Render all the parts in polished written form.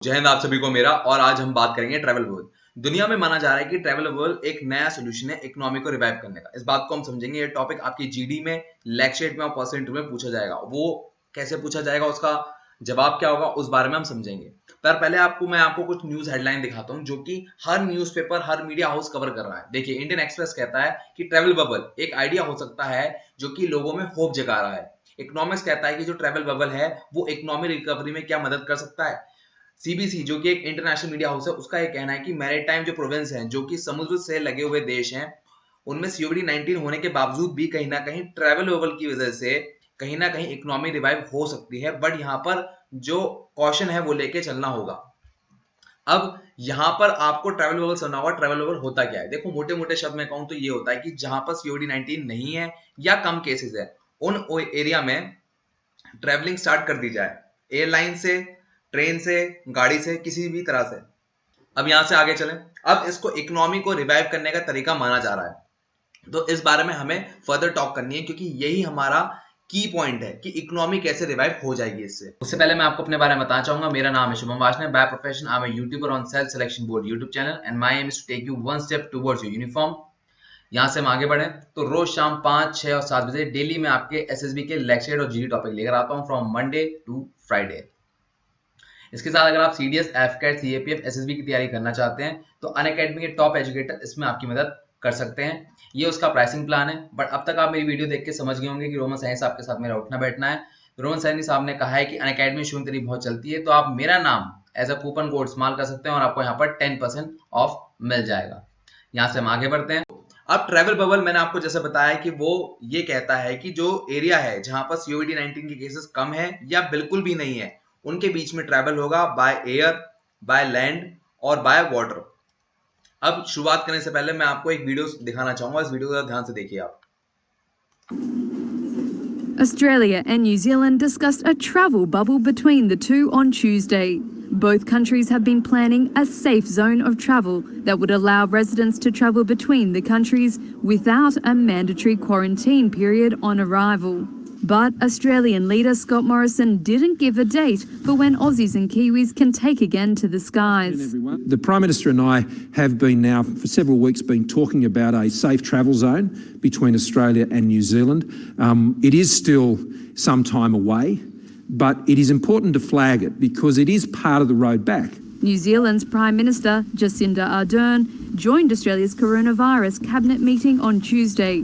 जय हिंद आप सभी को मेरा। और आज हम बात करेंगे ट्रैवल बबल। दुनिया में माना जा रहा है कि ट्रैवल बबल एक नया सोल्यूशन है इकोनॉमी को रिवाइव करने का। इस बात को हम समझेंगे। ये टॉपिक आपकी जीडी में, लेक्चर में और पर्सनल इंटरव्यू में पूछा जाएगा। वो कैसे पूछा जाएगा, उसका जवाब क्या होगा, उस बारे में हम समझेंगे। पर पहले मैं आपको कुछ न्यूज हेडलाइन दिखाता हूँ जो कि हर न्यूज़पेपर, हर मीडिया हाउस कवर कर रहा है। देखिए, इंडियन एक्सप्रेस कहता है कि ट्रैवल बबल एक आइडिया हो सकता है जो कि लोगों में होप जगा रहा है। इकोनॉमिक्स कहता है कि जो ट्रैवल बबल है वो इकोनॉमी रिकवरी में क्या मदद कर सकता है। सीबीसी जो कि एक इंटरनेशनल मीडिया हाउस है, उसका यह कहना है कि मैरीटाइम जो प्रोविंस हैं, जो कि समुद्र से लगे हुए देश हैं, उनमें सीओडी-19 होने के बावजूद भी कहीं ना कहीं ट्रैवल बबल की वजह से कहीं ना कहीं इकोनॉमी रिवाइव हो सकती है। बट यहाँ पर जो कॉशन है वो लेके चलना होगा। अब यहाँ पर आपको ट्रैवल बबल सुनना होगा। ट्रैवल बबल होता क्या है? देखो, मोटे मोटे शब्द में कहूं तो ये होता है कि जहां पर सीओडी-19 नहीं है या कम केसेस है, उन एरिया में ट्रैवलिंग स्टार्ट कर दी जाए, एयरलाइन से, ट्रेन से, गाड़ी से, किसी भी तरह से। अब यहां से आगे चलें। अब इसको इकोनॉमी को रिवाइव करने का तरीका माना जा रहा है, तो इस बारे में हमें फर्दर टॉक करनी है, क्योंकि यही हमारा की पॉइंट है कि इकोनॉमी कैसे रिवाइव हो जाएगी इससे। उससे पहले मैं आपको अपने बारे में बताना चाहूंगा। मेरा नाम है Shubham Washne. By profession I am a YouTuber on self selection board YouTube channel and my aim is to take you one step towards your uniform. यहाँ से हम आगे बढ़े तो रोज शाम 5, 6 और 7 बजे डेली मैं आपके एसएसबी के लेक्चर और जीडी टॉपिक लेकर आता हूँ फ्रॉम मंडे टू फ्राइडे। इसके साथ अगर आप सीडीएस, एफकेट, सीएपीएफ, एसएसबी की तैयारी करना चाहते हैं तो अनअकैडमी के टॉप एजुकेटर इसमें आपकी मदद कर सकते हैं। ये उसका प्राइसिंग प्लान है। बट अब तक आप मेरी वीडियो देख के समझ गए होंगे कि रोमन साइंस साहब के साथ मेरा उठना बैठना है। रोमन साइंस साहब ने कहा है कि अनअकैडमी शुरू तरी बहुत चलती है, तो आप मेरा नाम एज अ कूपन कोड इस्तेमाल कर सकते हैं और आपको यहाँ पर 10% ऑफ मिल जाएगा। यहाँ से हम आगे बढ़ते हैं। अब ट्रैवल बबल मैंने आपको जैसे बताया कि वो ये कहता है कि जो एरिया है जहां पर सीओविड-19 के केसेस कम है या बिल्कुल भी नहीं है, उनके बीच में ट्रैवल होगा बाय एयर, बाय लैंड और बाय वाटर। अब शुरुआत करने से पहले मैं आपको एक वीडियो दिखाना चाहूंगा। इस वीडियो को ध्यान से देखिए आप। Australia and New Zealand discussed a travel bubble between the two on Tuesday. Both countries have been planning a safe zone of travel that would allow residents to travel between the countries without a mandatory quarantine period on arrival. But Australian leader Scott Morrison didn't give a date for when Aussies and Kiwis can take again to the skies. The Prime Minister and I have been now for several weeks been talking about a safe travel zone between Australia and New Zealand. It is still some time away, but it is important to flag it because it is part of the road back. New Zealand's Prime Minister Jacinda Ardern joined Australia's coronavirus cabinet meeting on Tuesday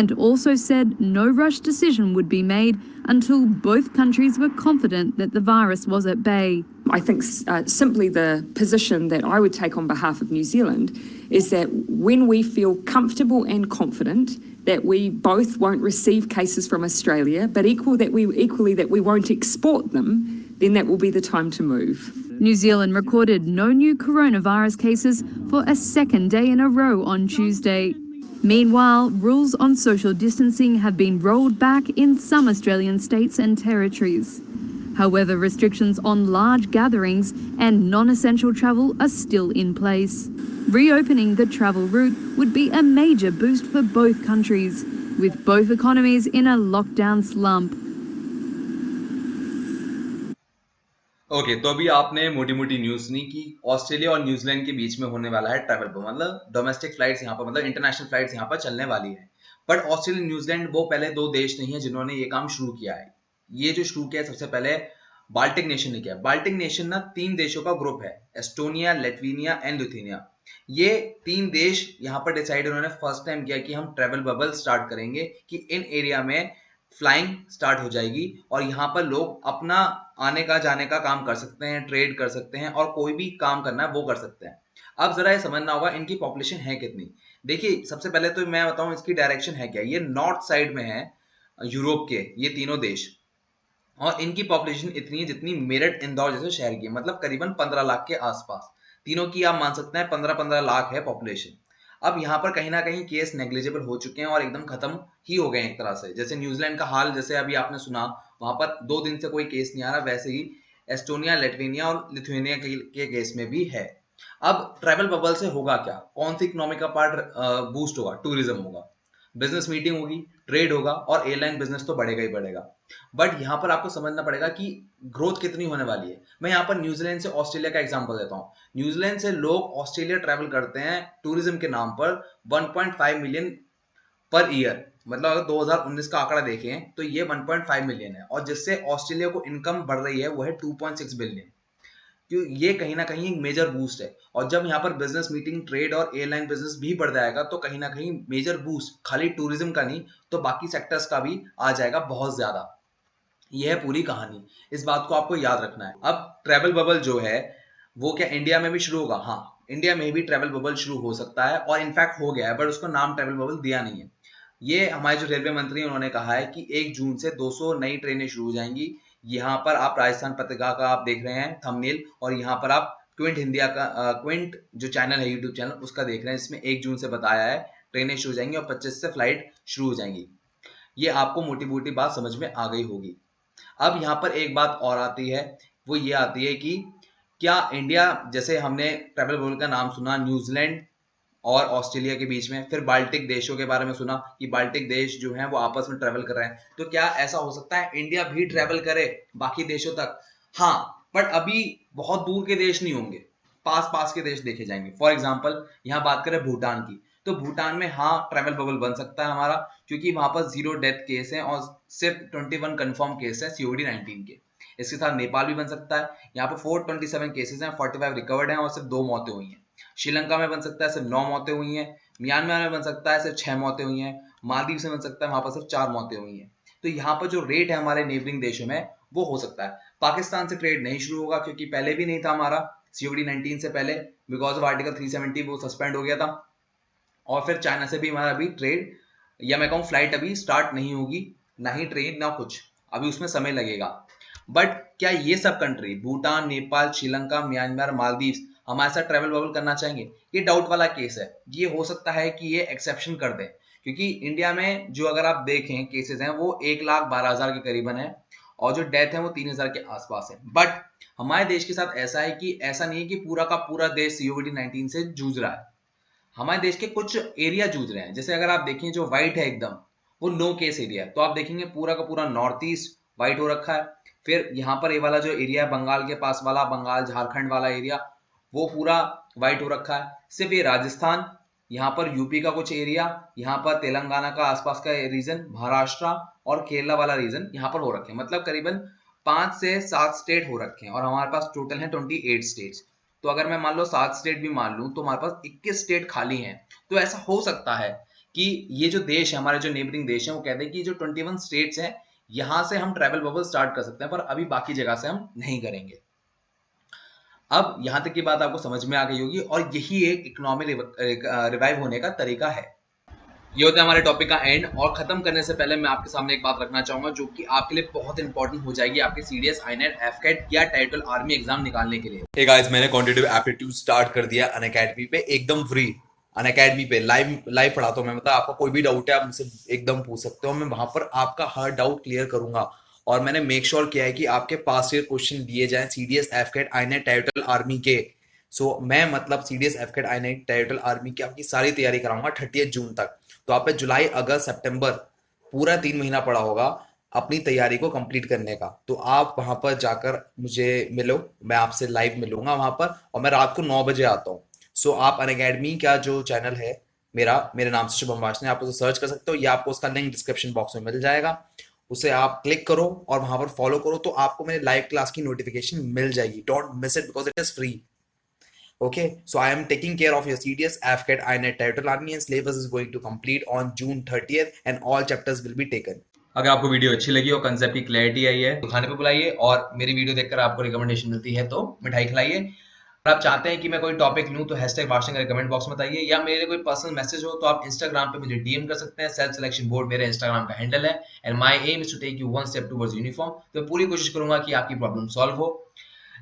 and also said no rush decision would be made until both countries were confident that the virus was at bay. I think simply the position that I would take on behalf of New Zealand is that when we feel comfortable and confident that we both won't receive cases from Australia, but equally that we won't export them, then that will be the time to move. New Zealand recorded no new coronavirus cases for a second day in a row on Tuesday. Meanwhile, rules on social distancing have been rolled back in some Australian states and territories. However, restrictions on large gatherings and non-essential travel are still in place. Reopening the travel route would be a major boost for both countries, with both economies in a lockdown slump. Okay, तो अभी आपने मोटी मोटी news सुनी कि Australia और New Zealand के बीच में होने वाला है ट्रैवल बबल, मतलब डोमेस्टिक फ्लाइट्स यहाँ पर, मतलब इंटरनेशनल फ्लाइट्स यहाँ पर चलने वाली है। बट ऑस्ट्रेलिया, न्यूजीलैंड वो पहले दो देश नहीं है जिन्होंने ये काम शुरू किया है। ये जो शुरू किया है सबसे पहले बाल्टिक नेशन ने किया। बाल्टिक नेशन ना 3 देशों का ग्रुप है, एस्टोनिया, लेटविनिया एंड लिथुआनिया। ये 3 देश यहाँ पर डिसाइड उन्होंने फर्स्ट टाइम किया कि हम ट्रैवल बबल स्टार्ट करेंगे, कि इन एरिया में फ्लाइंग स्टार्ट हो जाएगी और यहाँ पर लोग अपना आने का जाने का काम कर सकते हैं, ट्रेड कर सकते हैं और कोई भी काम करना है वो कर सकते हैं। अब जरा ये समझना होगा इनकी पॉपुलेशन है कितनी। देखिए, सबसे पहले तो मैं बताऊं इसकी डायरेक्शन है क्या। ये नॉर्थ साइड में है यूरोप के ये तीनों देश, और इनकी पॉपुलेशन इतनी है जितनी मेरठ, इंदौर जैसे शहर की, मतलब करीबन 15 लाख के आसपास। तीनों की आप मान सकते हैं 15-15 लाख है पॉपुलेशन। अब यहाँ पर कहीं ना कहीं केस नेग्लिजिबल हो चुके हैं और एकदम खत्म ही हो गए एक तरह से। जैसे न्यूजीलैंड का हाल, जैसे अभी आपने सुना, वहां पर 2 दिन से कोई केस नहीं आ रहा, वैसे ही एस्टोनिया, लेटविनिया और लिथुआनिया के केस में भी है। अब ट्रैवल बबल से होगा क्या, कौन सी इकोनॉमी का पार्ट बूस्ट होगा? टूरिज्म होगा। बिजनेस मीटिंग होगी, ट्रेड होगा और एयरलाइन बिजनेस तो बढ़ेगा ही बढ़ेगा। बट यहाँ पर आपको समझना पड़ेगा कि ग्रोथ कितनी होने वाली है। मैं यहाँ पर न्यूजीलैंड से ऑस्ट्रेलिया का एग्जांपल देता हूँ। न्यूजीलैंड से लोग ऑस्ट्रेलिया ट्रैवल करते हैं टूरिज्म के नाम पर 1.5 मिलियन पर ईयर, मतलब अगर 2019 का आंकड़ा देखें तो ये 1.5 मिलियन है, और जिससे ऑस्ट्रेलिया को इनकम बढ़ रही है वो है 2.6 बिलियन। क्यों? ये कहीं ना कहीं एक मेजर बूस्ट है। और जब यहाँ पर बिजनेस मीटिंग, ट्रेड और एयरलाइन बिजनेस भी बढ़ जाएगा तो कहीं ना कहीं मेजर बूस्ट खाली टूरिज्म का नहीं तो बाकी सेक्टर्स का भी आ जाएगा बहुत ज्यादा। यह है पूरी कहानी, इस बात को आपको याद रखना है। अब ट्रैवल बबल जो है वो क्या इंडिया में भी शुरू होगा? हाँ, इंडिया में भी ट्रैवल बबल शुरू हो सकता है और इनफैक्ट हो गया है, बट उसको नाम ट्रैवल बबल दिया नहीं है। ये हमारे जो रेलवे मंत्री हैं उन्होंने कहा है कि 1 जून से 200 नई ट्रेनें शुरू हो जाएंगी। यहाँ पर आप राजस्थान पत्रिका का आप देख रहे हैं थंबनेल, और यहाँ पर आप क्विंट इंडिया का क्विंट जो चैनल है यूट्यूब चैनल उसका देख रहे हैं। इसमें 1 जून से बताया है ट्रेनें शुरू हो जाएंगी और 25 से फ्लाइट शुरू हो जाएंगी। ये आपको मोटी मोटी बात समझ में आ गई होगी। अब यहाँ पर एक बात और आती है, वो ये आती है कि क्या इंडिया, जैसे हमने ट्रैवल बबल का नाम सुना न्यूजीलैंड और ऑस्ट्रेलिया के बीच में, फिर बाल्टिक देशों के बारे में सुना कि बाल्टिक देश जो हैं वो आपस में ट्रैवल कर रहे हैं, तो क्या ऐसा हो सकता है इंडिया भी ट्रैवल करे बाकी देशों तक? हाँ, बट अभी बहुत दूर के देश नहीं होंगे, पास पास के देश देखे जाएंगे। फॉर एग्जाम्पल यहाँ बात करें भूटान की, तो भूटान में हाँ ट्रैवल बबल बन सकता है हमारा, क्योंकि वहां पर 0 डेथ केस है और सिर्फ 21 कंफर्म केस है COD-19 के। इसके साथ नेपाल भी बन सकता है, यहाँ पर 427 केसेस हैं, 45 रिकवर्ड हैं और सिर्फ 2 मौतें हुई हैं। श्रीलंका में बन सकता है, सिर्फ 9 मौतें हुई हैं। म्यांमार में बन सकता है, सिर्फ 6 मौतें हुई हैं। मालदीव से बन सकता है, वहां पर सिर्फ 4 मौतें हुई हैं। तो यहाँ पर जो रेट है हमारे नेबरिंग देशों में वो हो सकता है। पाकिस्तान से ट्रेड नहीं शुरू होगा क्योंकि पहले भी नहीं था हमारा COD-19 से पहले, बिकॉज ऑफ आर्टिकल 370 वो सस्पेंड हो गया था। और फिर चाइना से भी हमारा अभी ट्रेड, या मैं कहूँ फ्लाइट अभी स्टार्ट नहीं होगी, ना ही ट्रेन ना कुछ, अभी उसमें समय लगेगा। बट क्या ये सब कंट्री भूटान, नेपाल, श्रीलंका, म्यांमार, मालदीव हमारे साथ ट्रैवल बबल करना चाहेंगे? ये डाउट वाला केस है। ये हो सकता है कि ये एक्सेप्शन कर दें, क्योंकि इंडिया में जो अगर आप देखें केसेस हैं वो 1,12,000 के करीबन है और जो डेथ है वो 3,000 के आसपास है। बट हमारे देश के साथ ऐसा है कि ऐसा नहीं है कि पूरा का पूरा देश COD-19 से जूझ रहा है। हमारे देश के कुछ एरिया जूझ रहे हैं। जैसे अगर आप देखें जो व्हाइट है एकदम, वो नो केस एरिया है, तो आप देखेंगे पूरा का पूरा नॉर्थ ईस्ट व्हाइट हो रखा है। फिर यहाँ पर ये वाला जो एरिया है बंगाल के पास वाला, बंगाल झारखंड वाला एरिया, वो पूरा व्हाइट हो रखा है। सिर्फ ये राजस्थान, यहाँ पर यूपी का कुछ एरिया, यहाँ पर तेलंगाना का आसपास का रीजन, महाराष्ट्र और केरला वाला रीजन यहाँ पर हो रखे हैं। मतलब करीबन 5 से 7 स्टेट हो रखे हैं और हमारे पास टोटल है 28 स्टेट्स। तो अगर मैं मान लो 7 स्टेट भी मान लूं तो हमारे पास 21 स्टेट खाली हैं। तो ऐसा हो सकता है कि ये जो देश है, हमारे जो नेबरिंग देश है, वो कहते हैं कि जो 21 स्टेट्स हैं यहां से हम ट्रैवल बबल स्टार्ट कर सकते हैं, पर अभी बाकी जगह से हम नहीं करेंगे। अब यहां तक की बात आपको समझ में आ गई होगी और यही एक इकोनॉमी रिवाइव होने का तरीका है। ये होता है हमारे टॉपिक का एंड, और खत्म करने से पहले मैं आपके सामने एक बात रखना चाहूंगा जो कि आपके लिए बहुत इंपॉर्टेंट हो जाएगी आपके CDS, INET, AFCAT या टाइटल आर्मी एग्जाम निकालने के लिए। Hey guys, मैंने क्वांटिटेटिव एप्टीट्यूड स्टार्ट कर दिया अनअकैडमी पे, एकदम फ्री। अनअकैडमी पे लाइव पढ़ाता हूँ मैं, मतलब आपका कोई भी डाउट है आप मुझसे एकदम पूछ सकते हो। मैं वहां पर आपका हर डाउट क्लियर करूंगा और मैंने मेक श्योर किया है कि आपके पास ईयर क्वेश्चन दिए जाएं CDS, AFCAT, INET, title army के। सो मैं मतलब CDS, AFCAT, INET, title army की आपकी सारी तैयारी कराऊंगा 30 जून तक। तो आप पे जुलाई, अगस्त, सितंबर पूरा 3 महीना पड़ा होगा अपनी तैयारी को कंप्लीट करने का। तो आप वहां पर जाकर मुझे मिलो, मैं आपसे लाइव मिलूंगा वहां पर, और मैं रात को 9 बजे आता हूँ। सो आप अनअकैडमी का जो चैनल है मेरे नाम से शुभम वार्ष्णेय, आप उसे सर्च कर सकते हो या आपको उसका लिंक डिस्क्रिप्शन बॉक्स में मिल जाएगा। उसे आप क्लिक करो और वहां पर फॉलो करो तो आपको मेरे लाइव क्लास की नोटिफिकेशन मिल जाएगी। Don't miss it because it is free. Okay, so I am taking care of your CDS, AFCAT, INET, Territorial Army, and syllabus is going to complete on June 30th and all chapters will be taken. अगर आपको video अच्छी लगी और concept की clarity आई है तो खाने पे बुलाइए, और मेरी वीडियो देखकर आपको रिकमेंडेशन मिलती है तो मिठाई खिलाइए। अगर आप चाहते हैं कि मैं कोई टॉपिक लूं तो #वार्ष्णेय कमेंट बॉक्स में बताइए, या मेरे कोई पर्सनल मैसेज हो तो आप इंस्टाग्राम पे मुझे DM कर सकते हैं। सेल्फ सिलेक्शन बोर्ड मेरे इंस्टाग्राम का हैंडल है and my aim is to take you one step towards uniform. तो मैं पूरी कोशिश करूंगा कि आपकी प्रॉब्लम सॉल्व हो।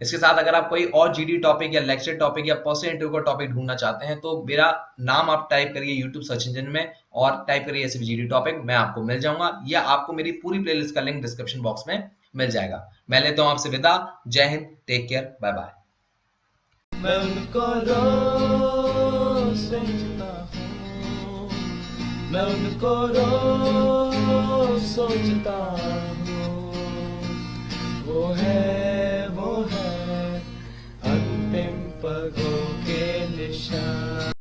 इसके साथ अगर आप कोई और GD टॉपिक या लेक्चर टॉपिक या पर्सनल इंटरव्यू का टॉपिक ढूंढना चाहते हैं तो मेरा नाम आप टाइप करिए यूट्यूब सर्च इंजन में और टाइप करिए ऐसे GD टॉपिक, मैं आपको मिल जाऊंगा, या आपको मेरी पूरी प्लेलिस्ट का लिंक डिस्क्रिप्शन बॉक्स में मिल जाएगा। मैं लेता हूं आपसे विदा। जय Hind, take care, bye bye. मैं उनको रोज देखता हूँ, मैं उनको रोज सोचता हूँ। वो है अंतिम पगों के